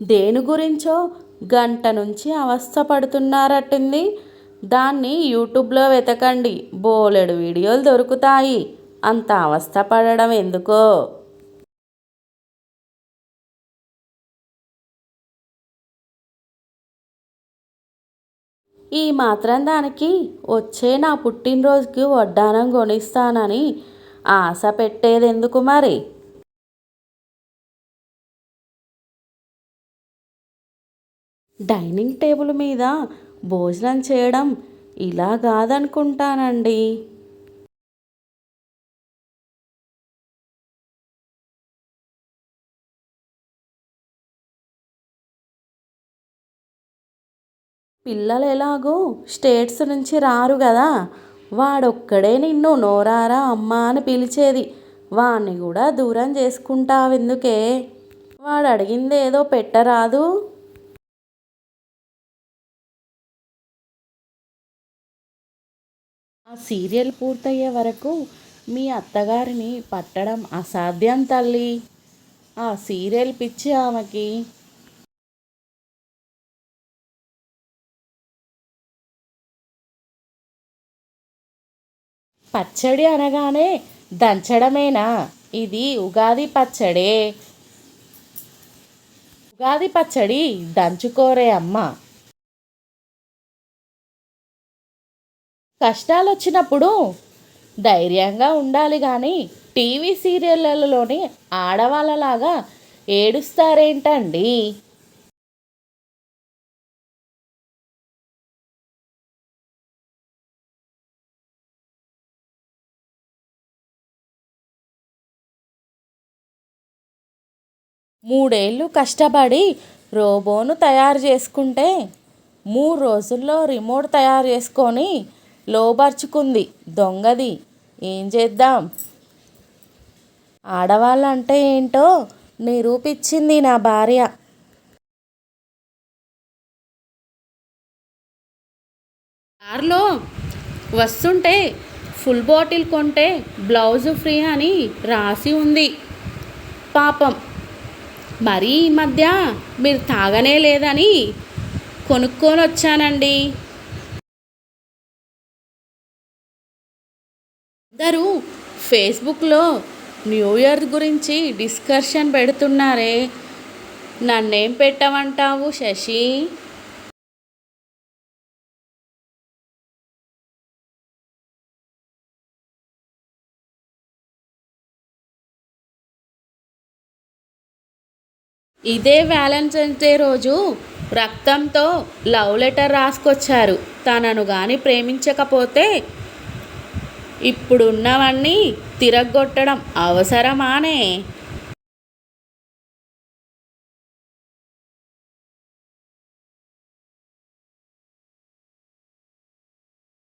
దేని గురించో గంట నుంచి అవస్థ పడుతున్నారట్టుంది. దాన్ని యూట్యూబ్లో వెతకండి, బోలెడు వీడియోలు దొరుకుతాయి. అంత అవస్థ పడడం ఎందుకో. ఈ మాత్రం దానికి వచ్చే నా పుట్టినరోజుకి వడ్డానం కొనిస్తానని ఆశ పెట్టేదెందుకు మరి? డైనింగ్ టేబుల్ మీద భోజనం చేయడం ఇలా కాదనుకుంటానండి. పిల్లలు ఎలాగో స్టేట్స్ నుంచి రారు కదా, వాడొక్కడే నిన్ను నోరారా అమ్మ అని పిలిచేది. వాణ్ణి కూడా దూరం చేసుకుంటావెందుకే? వాడు అడిగిందేదో పెట్టరాదు. ఆ సీరియల్ పూర్తయ్యే వరకు మీ అత్తగారిని పట్టడం అసాధ్యం తల్లి. ఆ సీరియల్ పిచ్చి ఆమెకి. పచ్చడి అనగానే దంచడమేనా? ఇది ఉగాది పచ్చడే. ఉగాది పచ్చడి దంచుకోరే అమ్మ. కష్టాలు వచ్చినప్పుడు ధైర్యంగా ఉండాలి కానీ టీవీ సీరియళ్ళలోని ఆడవాళ్ళలాగా ఏడుస్తారేంటండి? మూడేళ్ళు కష్టపడి రోబోను తయారు చేసుకుంటే 3 రోజుల్లో రిమోట్ తయారు చేసుకొని లోబర్చుకుంది దొంగది. ఏం చేద్దాం? ఆడవాళ్ళంటే ఏంటో నిరూపించింది నా భార్య. దారిలో వస్తుంటే ఫుల్ బాటిల్ కొంటే బ్లౌజు ఫ్రీ అని రాసి ఉంది. పాపం, మరీ ఈ మధ్య మీరు తాగనే లేదని కొనుక్కొని వచ్చానండి. అందరూ ఫేస్బుక్లో న్యూ ఇయర్ గురించి డిస్కషన్ పెడుతున్నారే, నన్నేం పెట్టమంటావు శశి? ఇదే వ్యాలంటైన్స్ డే రోజు రక్తంతో లవ్ లెటర్ రాసుకొచ్చారు. తనను కానీ ప్రేమించకపోతే ఇప్పుడున్నవన్నీ తిరగొట్టడం అవసరమానే?